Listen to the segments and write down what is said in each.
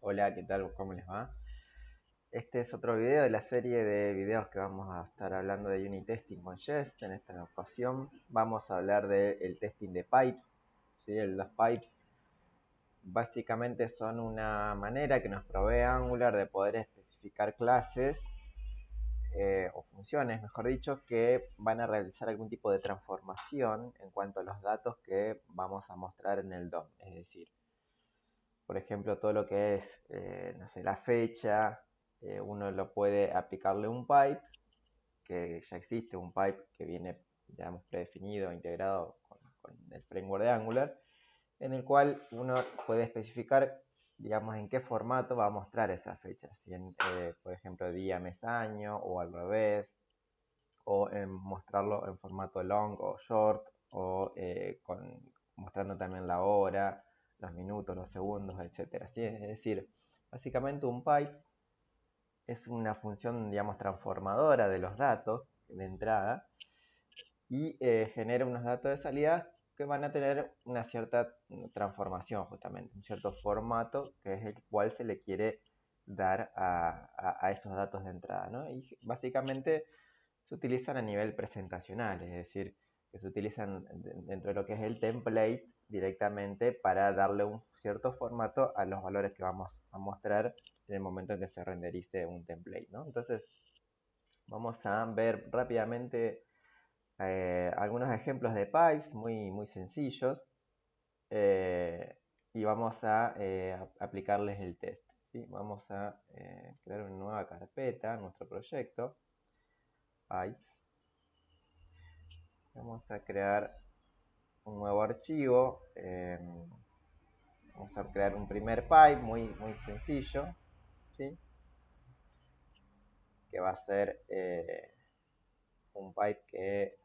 Hola, ¿qué tal? ¿Cómo les va? Este es otro video de la serie de videos que vamos a estar hablando de unit testing con Jest. En esta ocasión vamos a hablar del testing de pipes. ¿Sí? Los pipes básicamente son una manera que nos provee Angular de poder especificar clases o funciones, mejor dicho, que van a realizar algún tipo de transformación en cuanto a los datos que vamos a mostrar en el DOM. Es decir, por ejemplo, todo lo que es, no sé, la fecha, uno lo puede aplicarle un pipe, que ya existe un pipe que viene, digamos, predefinido, integrado con el framework de Angular, en el cual uno puede especificar, digamos, en qué formato va a mostrar esa fecha. Si en, por ejemplo, día, mes, año, o al revés, o en mostrarlo en formato long o short, o mostrando también la hora, los minutos, los segundos, etcétera. ¿Sí? Es decir, básicamente un pipe es una función, digamos, transformadora de los datos de entrada y genera unos datos de salida que van a tener una cierta transformación, justamente, un cierto formato que es el cual se le quiere dar a esos datos de entrada, ¿no? Y básicamente se utilizan a nivel presentacional, es decir, que se utilizan dentro de lo que es el template directamente para darle un cierto formato a los valores que vamos a mostrar en el momento en que se renderice un template, ¿no? Entonces, vamos a ver rápidamente algunos ejemplos de pipes muy sencillos eh, y vamos a aplicarles el test. ¿Sí? Vamos a crear una nueva carpeta, nuestro proyecto, pipes. Vamos a crear un nuevo archivo. Vamos a crear un primer pipe muy sencillo, ¿sí? Que va a ser un pipe que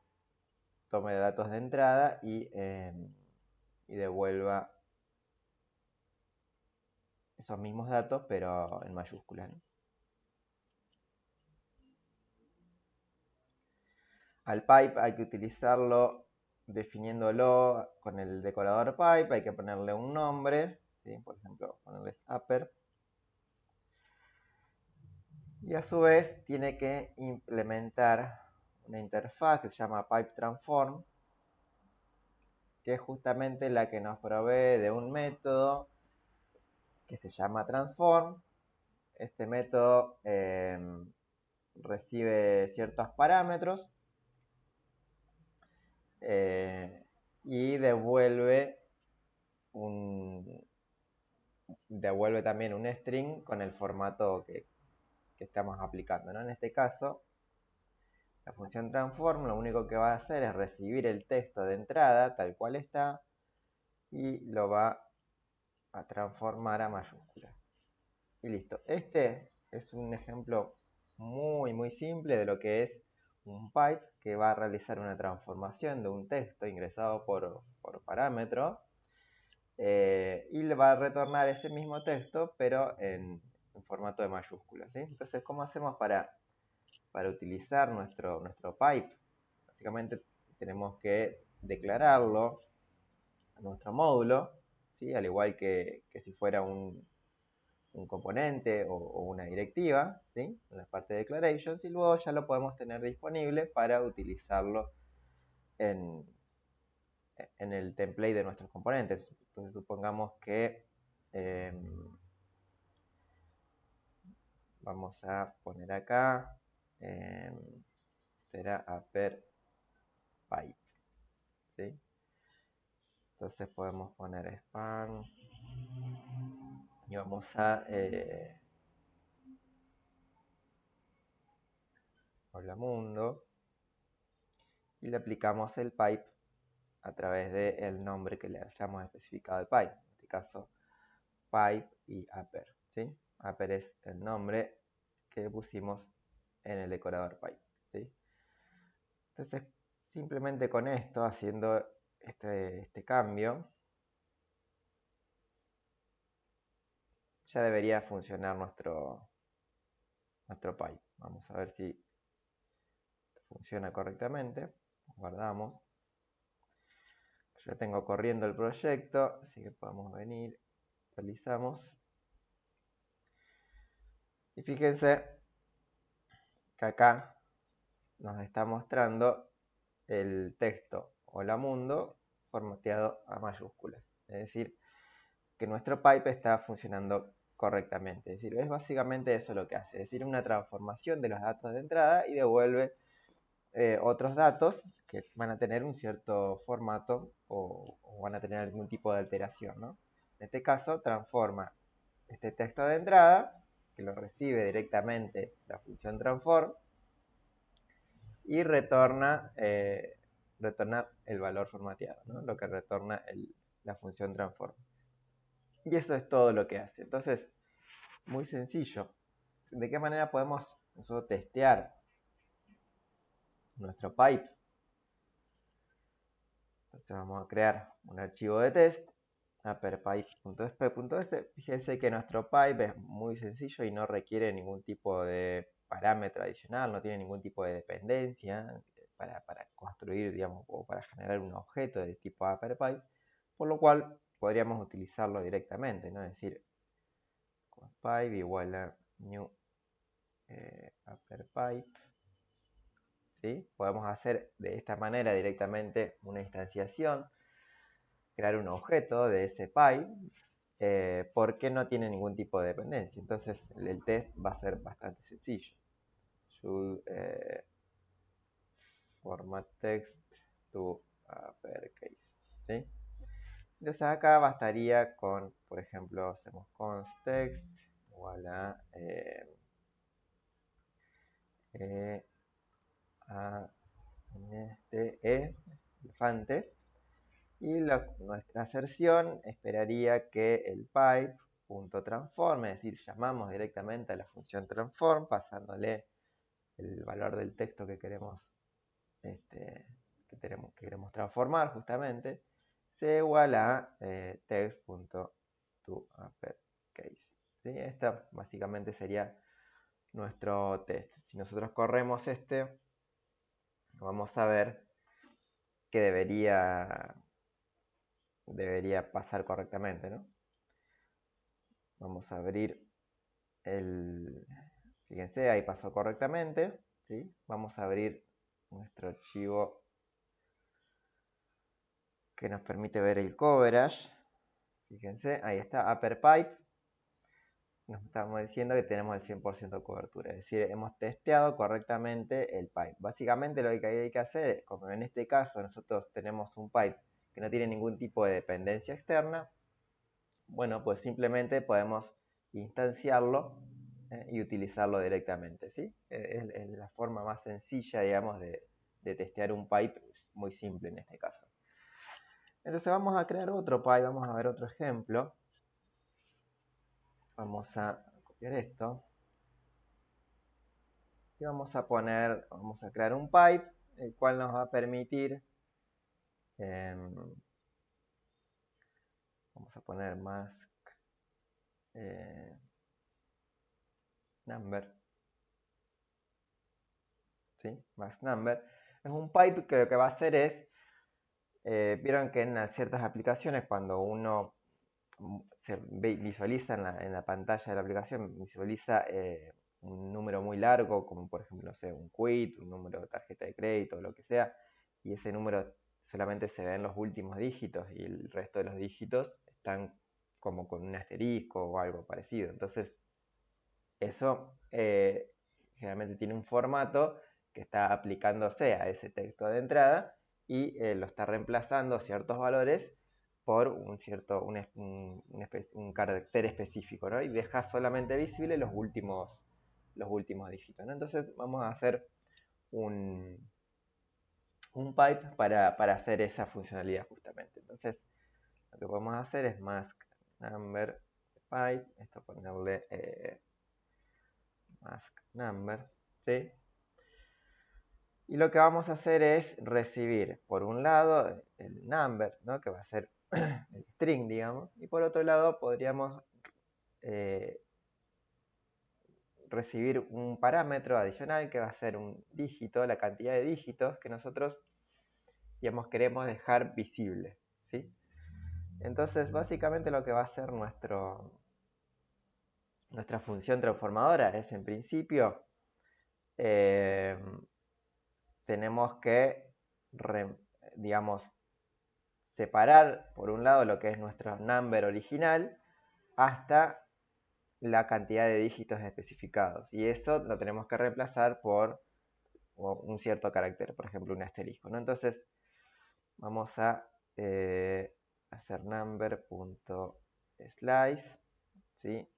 tome datos de entrada y devuelva esos mismos datos, pero en mayúsculas, ¿no? Al pipe hay que utilizarlo definiéndolo con el decorador pipe, hay que ponerle un nombre, ¿sí? Por ejemplo, ponerle upper. Y a su vez tiene que implementar una interfaz que se llama Pipe Transform, que es justamente la que nos provee de un método que se llama Transform. Este método recibe ciertos parámetros eh, y un, devuelve también un string con el formato que estamos aplicando, ¿no? En este caso, la función transform lo único que va a hacer es recibir el texto de entrada tal cual está y lo va a transformar a mayúsculas. Y listo. Este es un ejemplo muy simple de lo que es un pipe que va a realizar una transformación de un texto ingresado por parámetro y le va a retornar ese mismo texto pero en formato de mayúsculas, ¿sí? Entonces, ¿cómo hacemos para utilizar nuestro pipe? Básicamente tenemos que declararlo a nuestro módulo, ¿sí? Al igual que si fuera un componente o una directiva, ¿sí? En la parte de declarations, y luego ya lo podemos tener disponible para utilizarlo en, en el template de nuestros componentes. Entonces supongamos que eh, vamos a poner acá eh, será upper pipe, ¿sí? Entonces podemos poner span y vamos a hola mundo y le aplicamos el pipe a través del nombre que le hayamos especificado al pipe. En este caso, pipe y upper, ¿sí? Upper es el nombre que pusimos en el decorador pipe, ¿sí? Entonces, simplemente con esto, haciendo este cambio, ya debería funcionar nuestro pipe. Vamos a ver si funciona correctamente. Guardamos. Ya tengo corriendo el proyecto, así que podemos venir, actualizamos. Y fíjense que acá nos está mostrando el texto Hola Mundo formateado a mayúsculas. Es decir, que nuestro pipe está funcionando correctamente. Es decir, es básicamente eso lo que hace. Es decir, una transformación de los datos de entrada y devuelve otros datos que van a tener un cierto formato o van a tener algún tipo de alteración, ¿no? En este caso, transforma este texto de entrada, que lo recibe directamente la función transform, y retorna el valor formateado, ¿no? Lo que retorna la función transform. Y eso es todo lo que hace. Entonces, muy sencillo. ¿De qué manera podemos nosotros testear nuestro pipe? Entonces vamos a crear un archivo de test, aperpipe.sp.s. Fíjense que nuestro pipe es muy sencillo y no requiere ningún tipo de parámetro adicional, no tiene ningún tipo de dependencia para construir, digamos, o para generar un objeto de tipo aperpipe, por lo cual podríamos utilizarlo directamente, ¿no? Es decir, pipe igual a new aperpipe. ¿Sí? Podemos hacer de esta manera directamente una instanciación, crear un objeto de ese pipe, porque no tiene ningún tipo de dependencia. Entonces el test va a ser bastante sencillo. Should format text to uppercase. ¿Sí? Entonces acá bastaría con, por ejemplo, hacemos const text igual a elefante. Y nuestra aserción esperaría que el pipe.transform, es decir, llamamos directamente a la función transform pasándole el valor del texto que queremos, queremos transformar justamente, sea igual a text.toUpperCase. ¿Sí? Esta básicamente sería nuestro test. Si nosotros corremos vamos a ver que debería pasar correctamente, ¿no? Vamos a abrir fíjense, ahí pasó correctamente, ¿sí? Vamos a abrir nuestro archivo que nos permite ver el coverage. Fíjense, ahí está, upper pipe. Nos estamos diciendo que tenemos el 100% de cobertura, es decir, hemos testeado correctamente el pipe. Básicamente lo que hay que hacer, como en este caso nosotros tenemos un pipe que no tiene ningún tipo de dependencia externa, bueno, pues simplemente podemos instanciarlo y utilizarlo directamente, ¿sí? Es la forma más sencilla, digamos, de testear un pipe, muy simple en este caso. Entonces vamos a crear otro pipe, vamos a ver otro ejemplo. Vamos a copiar esto. Y vamos a crear un pipe, el cual nos va a permitir, vamos a poner mask number. ¿Sí? Mask number. Es un pipe que lo que va a hacer es, vieron que en ciertas aplicaciones cuando uno se visualiza en la pantalla de la aplicación, visualiza un número muy largo, como por ejemplo, no sé, un quit, un número de tarjeta de crédito, o lo que sea, y ese número solamente se ve en los últimos dígitos y el resto de los dígitos están como con un asterisco o algo parecido. Entonces, eso generalmente tiene un formato que está aplicándose a ese texto de entrada y lo está reemplazando ciertos valores por un carácter específico, ¿no? Y deja solamente visible los últimos dígitos, ¿no? Entonces vamos a hacer un pipe para hacer esa funcionalidad justamente. Entonces lo que podemos hacer es mask number pipe, esto ponerle mask number, ¿sí? Y lo que vamos a hacer es recibir, por un lado, el number, ¿no? Que va a ser el string, digamos, y por otro lado podríamos recibir un parámetro adicional que va a ser un dígito, la cantidad de dígitos que nosotros, digamos, queremos dejar visible, ¿sí? Entonces, básicamente lo que va a hacer nuestro nuestra función transformadora es en principio, tenemos que, digamos, separar por un lado lo que es nuestro number original hasta la cantidad de dígitos especificados. Y eso lo tenemos que reemplazar por un cierto carácter, por ejemplo un asterisco, ¿no? Entonces vamos a hacer number.slice, ¿sí?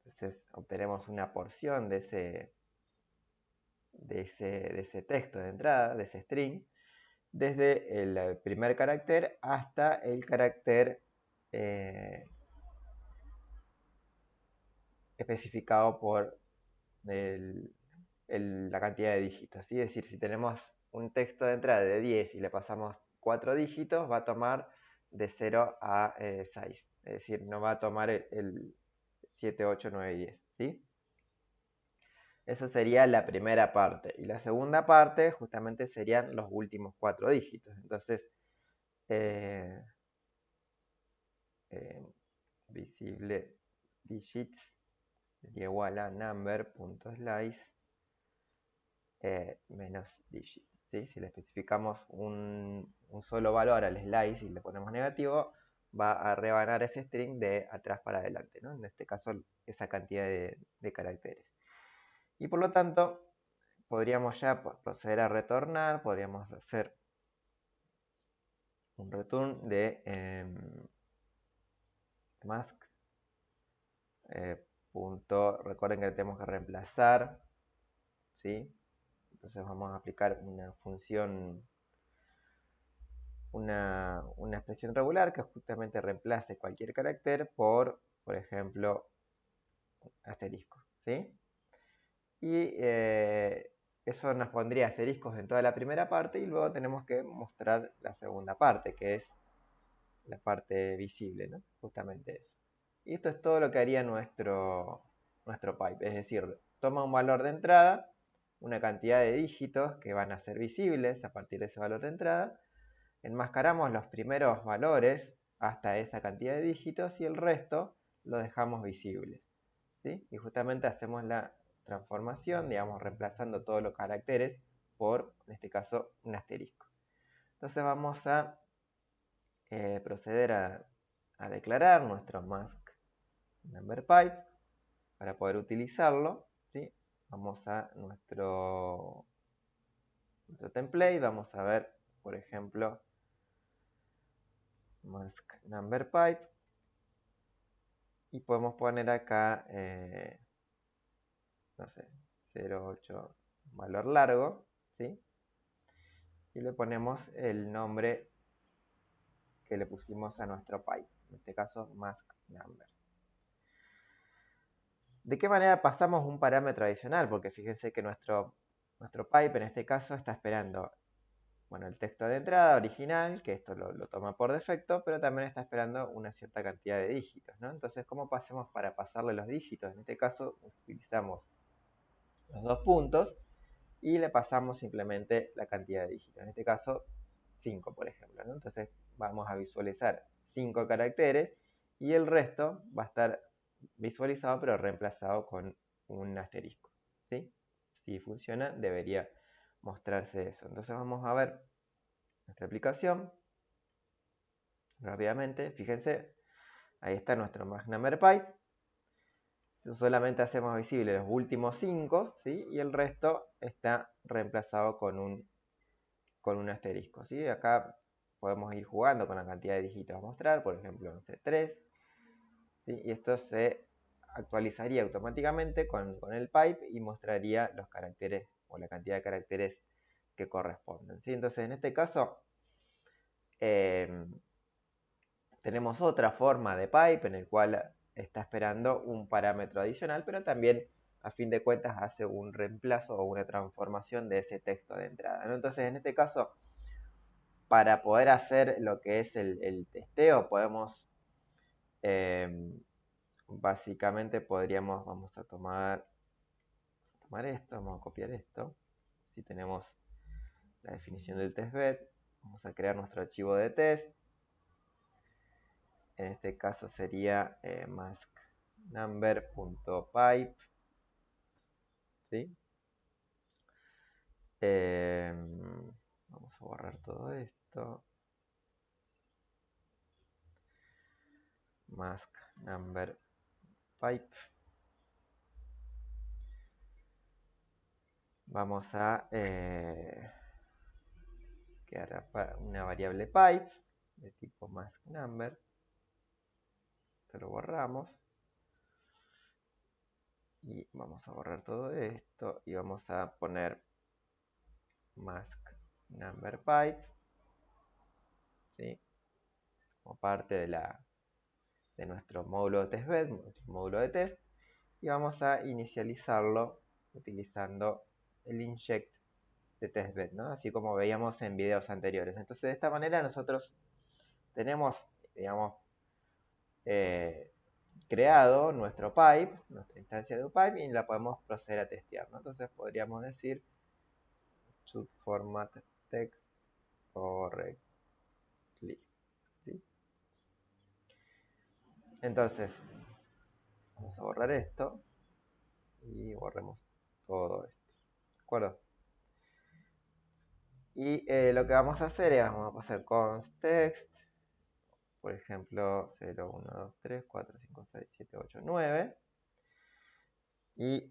Entonces obtenemos una porción de ese texto de entrada, de ese string, desde el primer carácter hasta el carácter especificado por la cantidad de dígitos, ¿sí? Es decir, si tenemos un texto de entrada de 10 y le pasamos 4 dígitos, va a tomar de 0 a 6. Es decir, no va a tomar el 7, 8, 9, 10, ¿sí? Eso sería la primera parte. Y la segunda parte justamente serían los últimos 4 dígitos. Entonces, visible digits sería igual a number.slice menos digit, ¿sí? Si le especificamos un solo valor al slice y le ponemos negativo, va a rebanar ese string de atrás para adelante, ¿no? En este caso, esa cantidad de caracteres. Y por lo tanto, podríamos ya proceder a retornar, podríamos hacer un return de mask. Recuerden que tenemos que reemplazar, ¿sí? Entonces vamos a aplicar una función, una expresión regular que justamente reemplace cualquier carácter por ejemplo, asterisco, ¿sí? Y eso nos pondría asteriscos en toda la primera parte y luego tenemos que mostrar la segunda parte, que es la parte visible, ¿no? Justamente eso. Y esto es todo lo que haría nuestro pipe, es decir, toma un valor de entrada, una cantidad de dígitos que van a ser visibles a partir de ese valor de entrada, enmascaramos los primeros valores hasta esa cantidad de dígitos y el resto lo dejamos visible, ¿sí? Y justamente hacemos la transformación, digamos, reemplazando todos los caracteres por, en este caso, un asterisco. Entonces vamos a proceder a declarar nuestro mask number pipe para poder utilizarlo, ¿sí? Vamos a nuestro template, vamos a ver, por ejemplo, mask number pipe y podemos poner acá, no sé, 0,8 valor largo, ¿sí? Y le ponemos el nombre que le pusimos a nuestro pipe, en este caso mask number. ¿De qué manera pasamos un parámetro adicional? Porque fíjense que nuestro pipe en este caso está esperando, bueno, el texto de entrada original, que esto lo toma por defecto, pero también está esperando una cierta cantidad de dígitos, ¿no? Entonces, ¿cómo pasemos para pasarle los dígitos? En este caso utilizamos los dos puntos y le pasamos simplemente la cantidad de dígitos. En este caso, 5, por ejemplo, ¿no? Entonces vamos a visualizar 5 caracteres y el resto va a estar visualizado pero reemplazado con un asterisco, ¿sí? Si funciona, debería mostrarse eso. Entonces vamos a ver nuestra aplicación rápidamente. Fíjense, ahí está nuestro mask number pipe. Solamente hacemos visible los últimos 5, ¿sí? Y el resto está reemplazado con un asterisco, ¿sí? Acá podemos ir jugando con la cantidad de dígitos a mostrar, por ejemplo, no sé, 3, ¿sí? Y esto se actualizaría automáticamente con el pipe y mostraría los caracteres o la cantidad de caracteres que corresponden, ¿sí? Entonces, en este caso, tenemos otra forma de pipe en el cual está esperando un parámetro adicional, pero también a fin de cuentas hace un reemplazo o una transformación de ese texto de entrada, ¿no? Entonces, en este caso, para poder hacer lo que es el testeo, podemos, básicamente podríamos, vamos a tomar esto, vamos a copiar esto. Si tenemos la definición del testbed, vamos a crear nuestro archivo de test. En este caso sería mask number.pipe, ¿sí? Vamos a borrar todo esto. Mask number pipe. Vamos a crear una variable pipe de tipo mask number. Esto lo borramos. Y vamos a borrar todo esto y vamos a poner mask number pipe, ¿sí? Como parte de nuestro módulo de testbed, nuestro módulo de test, y vamos a inicializarlo utilizando el inject de testbed, ¿no? Así como veíamos en videos anteriores. Entonces, de esta manera nosotros tenemos, digamos, creado nuestro pipe, nuestra instancia de un pipe, y la podemos proceder a testear, ¿no? Entonces podríamos decir should format text correctly, ¿sí? Entonces vamos a borrar esto y borremos todo esto, ¿de acuerdo? Y lo que vamos a hacer es, vamos a pasar const text, por ejemplo 0, 1, 2, 3, 4, 5, 6, 7, 8, 9, y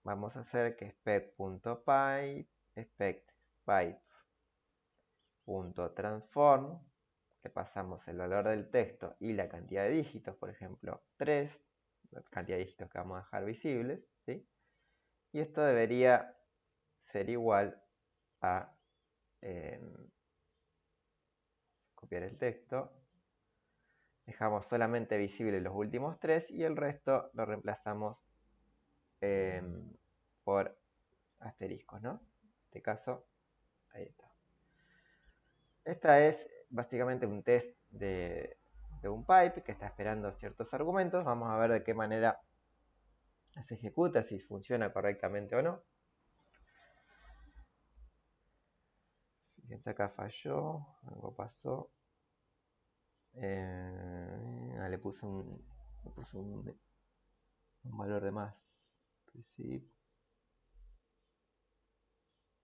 vamos a hacer que spec.pipe, spec.pipe.transform, le pasamos el valor del texto y la cantidad de dígitos, por ejemplo 3, la cantidad de dígitos que vamos a dejar visibles, ¿sí? Y esto debería ser igual a copiar el texto, dejamos solamente visibles los últimos 3 y el resto lo reemplazamos por asteriscos, ¿no? En este caso, ahí está. Esta es básicamente un test de un pipe que está esperando ciertos argumentos. Vamos a ver de qué manera se ejecuta, si funciona correctamente o no. Fíjense, acá falló, algo pasó. Le puse un valor de más.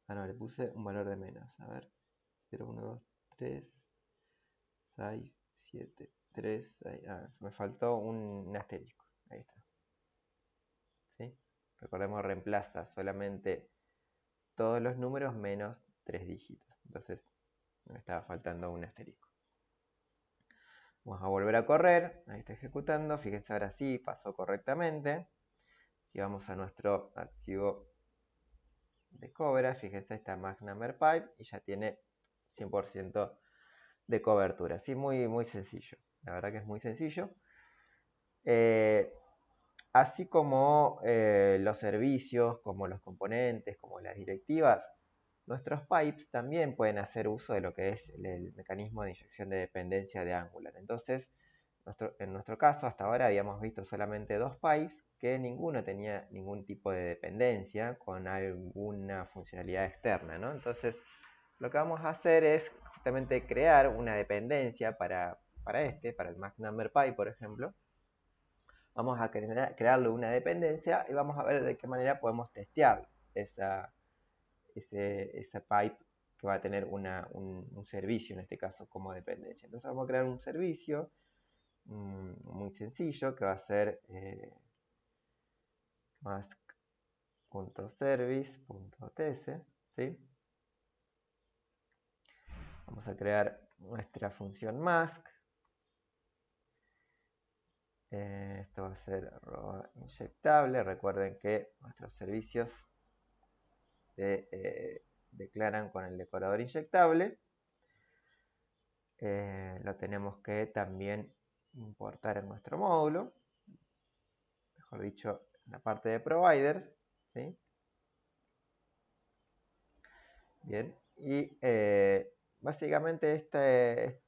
No, le puse un valor de menos. A ver, 0, 1, 2, 3, 6, 7, 3, 6. Me faltó un asterisco. Ahí está. ¿Sí? Recordemos, reemplaza solamente todos los números menos 3 dígitos. Entonces, me estaba faltando un asterisco. Vamos a volver a correr. Ahí está ejecutando. Fíjense, ahora sí pasó correctamente. Si vamos a nuestro archivo de Cobra, fíjense, está mask number pipe y ya tiene 100% de cobertura. Sí, muy, muy sencillo. La verdad que es muy sencillo. Así como los servicios, como los componentes, como las directivas, nuestros pipes también pueden hacer uso de lo que es el mecanismo de inyección de dependencia de Angular. Entonces, en nuestro caso, hasta ahora habíamos visto solamente dos pipes que ninguno tenía ningún tipo de dependencia con alguna funcionalidad externa, ¿no? Entonces, lo que vamos a hacer es justamente crear una dependencia para el max number pipe, por ejemplo. Vamos a crearle una dependencia y vamos a ver de qué manera podemos testear esa pipe que va a tener un servicio, en este caso, como dependencia. Entonces vamos a crear un servicio muy sencillo que va a ser mask.service.ts, ¿sí? Vamos a crear nuestra función mask. Esto va a ser inyectable. Recuerden que nuestros servicios se declaran con el decorador inyectable. Lo tenemos que también importar en nuestro módulo, mejor dicho, en la parte de providers, ¿sí? Bien, y básicamente este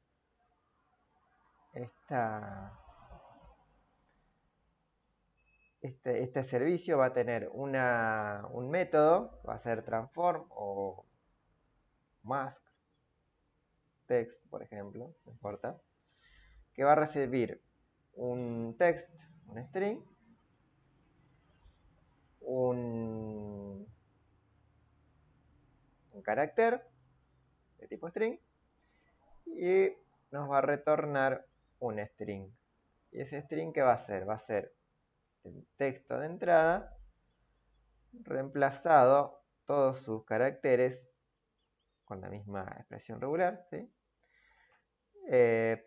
servicio va a tener un método, va a ser transform o mask text, por ejemplo, no importa, que va a recibir un text, un string, un carácter de tipo string y nos va a retornar un string. ¿Y ese string qué va a ser? Va a ser el texto de entrada reemplazado todos sus caracteres con la misma expresión regular, ¿sí?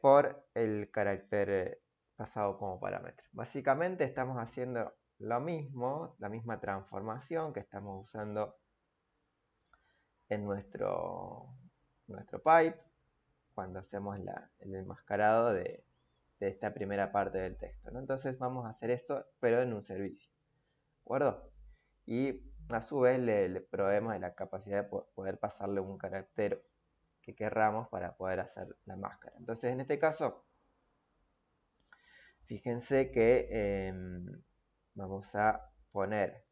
Por el carácter pasado como parámetro. Básicamente estamos haciendo lo mismo, la misma transformación que estamos usando en nuestro pipe cuando hacemos el enmascarado de esta primera parte del texto, ¿no? Entonces vamos a hacer eso, pero en un servicio, ¿de acuerdo? Y a su vez le proveemos de la capacidad de poder pasarle un carácter que querramos para poder hacer la máscara. Entonces en este caso, fíjense que vamos a poner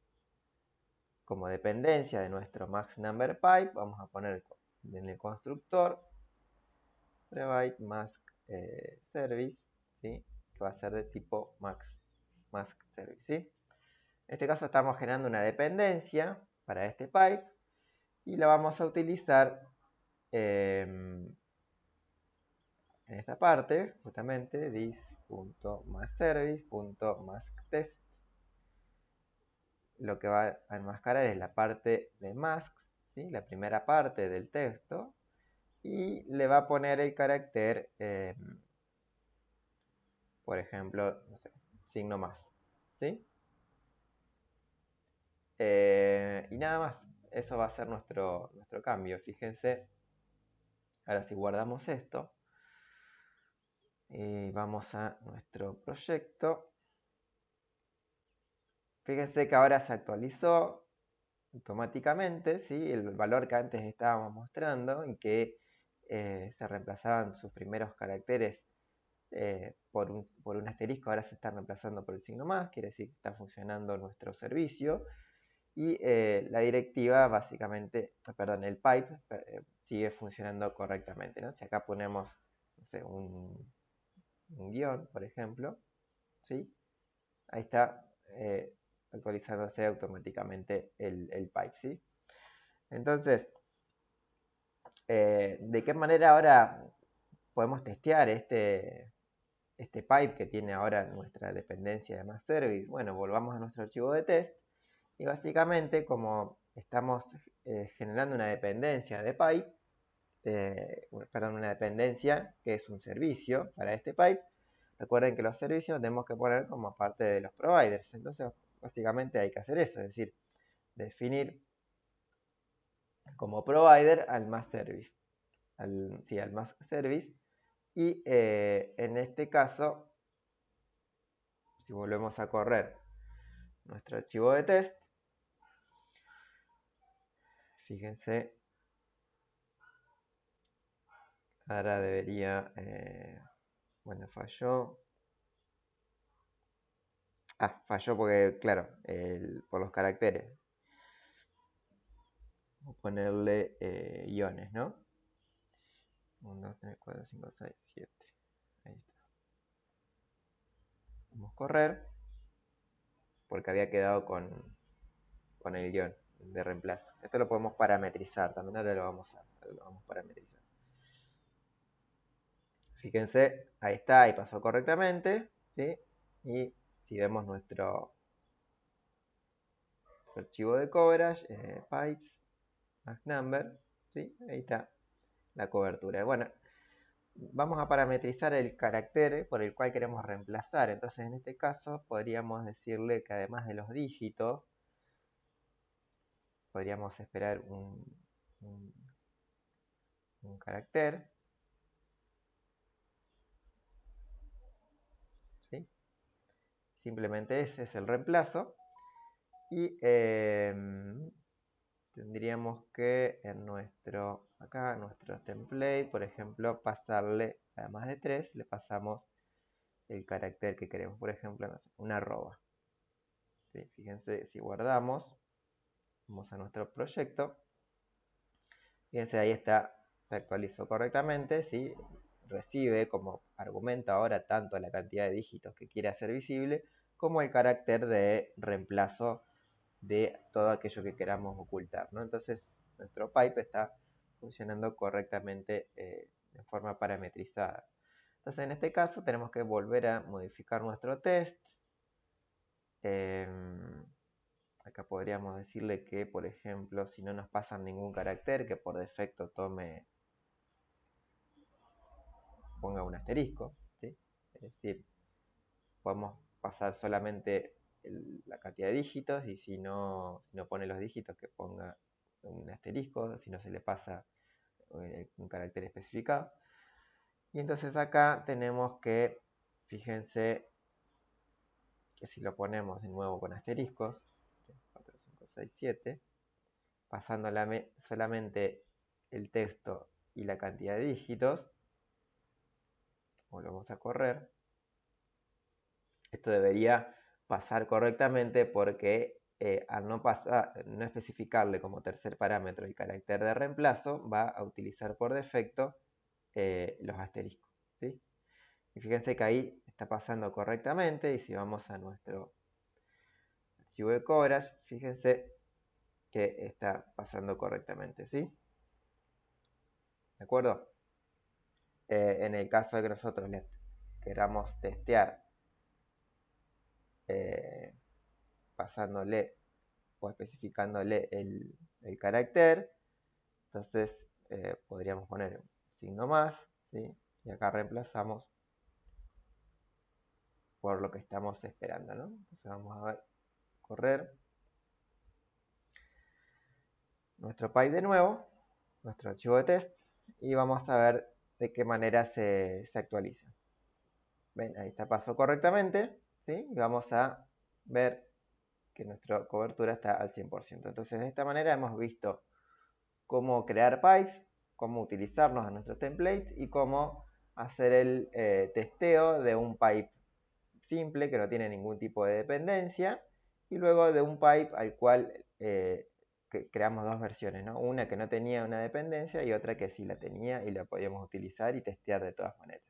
como dependencia de nuestro max number pipe, vamos a poner en el constructor provide mask service, ¿sí? Que va a ser de tipo mask service, ¿sí? En este caso estamos generando una dependencia para este pipe y la vamos a utilizar en esta parte, justamente this.maskService.maskTest. Lo que va a enmascarar es la parte de mask, ¿sí? La primera parte del texto, y le va a poner el carácter, por ejemplo, no sé, signo más, ¿sí? Y nada más, eso va a ser nuestro cambio. Fíjense, ahora si guardamos esto y vamos a nuestro proyecto, fíjense que ahora se actualizó automáticamente, ¿sí? El valor que antes estábamos mostrando, en que se reemplazaban sus primeros caracteres por un asterisco, ahora se están reemplazando por el signo más, quiere decir que está funcionando nuestro servicio. Y la directiva básicamente, perdón, el pipe sigue funcionando correctamente, ¿no? Si acá ponemos, no sé, un guión, por ejemplo, ¿sí? Ahí está actualizándose automáticamente el pipe, ¿sí? Entonces, ¿de qué manera ahora podemos testear este pipe que tiene ahora nuestra dependencia de mass service? Bueno, volvamos a nuestro archivo de test y básicamente como estamos generando una dependencia de pipe, perdón, una dependencia que es un servicio para este pipe, recuerden que los servicios los tenemos que poner como parte de los providers. Entonces, básicamente hay que hacer eso, es decir, definir como provider al mass service, al mass service. Y en este caso, si volvemos a correr nuestro archivo de test, fíjense, ahora debería, bueno, falló. Falló porque, claro, por los caracteres. Vamos a ponerle guiones, ¿no? 1, 2, 3, 4, 5, 6, 7. Ahí está. Vamos a correr porque había quedado con el guión de reemplazo. Esto lo podemos parametrizar, también ahora lo vamos a parametrizar. Fíjense, ahí está, ahí pasó correctamente, ¿sí? Y si vemos nuestro archivo de coverage, pipes, max number, ¿sí? Ahí está la cobertura. Bueno, vamos a parametrizar el carácter por el cual queremos reemplazar. Entonces, en este caso, podríamos decirle que además de los dígitos, podríamos esperar un carácter, ¿sí? Simplemente ese es el reemplazo. Y tendríamos que en nuestro template, por ejemplo, pasarle, además de 3, le pasamos el carácter que queremos. Por ejemplo, no sé, una arroba. ¿Sí? Fíjense, si guardamos, vamos a nuestro proyecto. Fíjense, ahí está, se actualizó correctamente, ¿sí? recibe como argumento ahora tanto la cantidad de dígitos que quiere hacer visible como el carácter de reemplazo de todo aquello que queramos ocultar, ¿no? Entonces nuestro pipe está funcionando correctamente de forma parametrizada. Entonces en este caso tenemos que volver a modificar nuestro test. Acá podríamos decirle que, por ejemplo, si no nos pasan ningún carácter, que por defecto ponga un asterisco, ¿sí? Es decir, podemos pasar solamente la cantidad de dígitos y si no pone los dígitos que ponga un asterisco, si no se le pasa un carácter especificado. Y entonces acá tenemos que, fíjense, que si lo ponemos de nuevo con asteriscos, 4, 5, 6, 7, pasando solamente el texto y la cantidad de dígitos, volvemos a correr, esto debería pasar correctamente porque al no especificarle como tercer parámetro el carácter de reemplazo, va a utilizar por defecto los asteriscos, ¿sí? Y fíjense que ahí está pasando correctamente, y si vamos a nuestro archivo de coverage, fíjense que está pasando correctamente, ¿sí? ¿De acuerdo? En el caso de que nosotros le queramos testear pasándole o especificándole el carácter, entonces podríamos poner un signo más, ¿sí? Y acá reemplazamos por lo que estamos esperando, ¿no? Entonces vamos a ver, correr nuestro pipe de nuevo, nuestro archivo de test, y vamos a ver de qué manera se actualiza. Ven, ahí está, pasó correctamente, ¿sí? Y vamos a ver que nuestra cobertura está al 100%. Entonces, de esta manera hemos visto cómo crear pipes, cómo utilizarlos en nuestros templates y cómo hacer el testeo de un pipe simple que no tiene ningún tipo de dependencia, y luego de un pipe al cual creamos dos versiones, ¿no? Una que no tenía una dependencia y otra que sí la tenía y la podíamos utilizar y testear de todas maneras.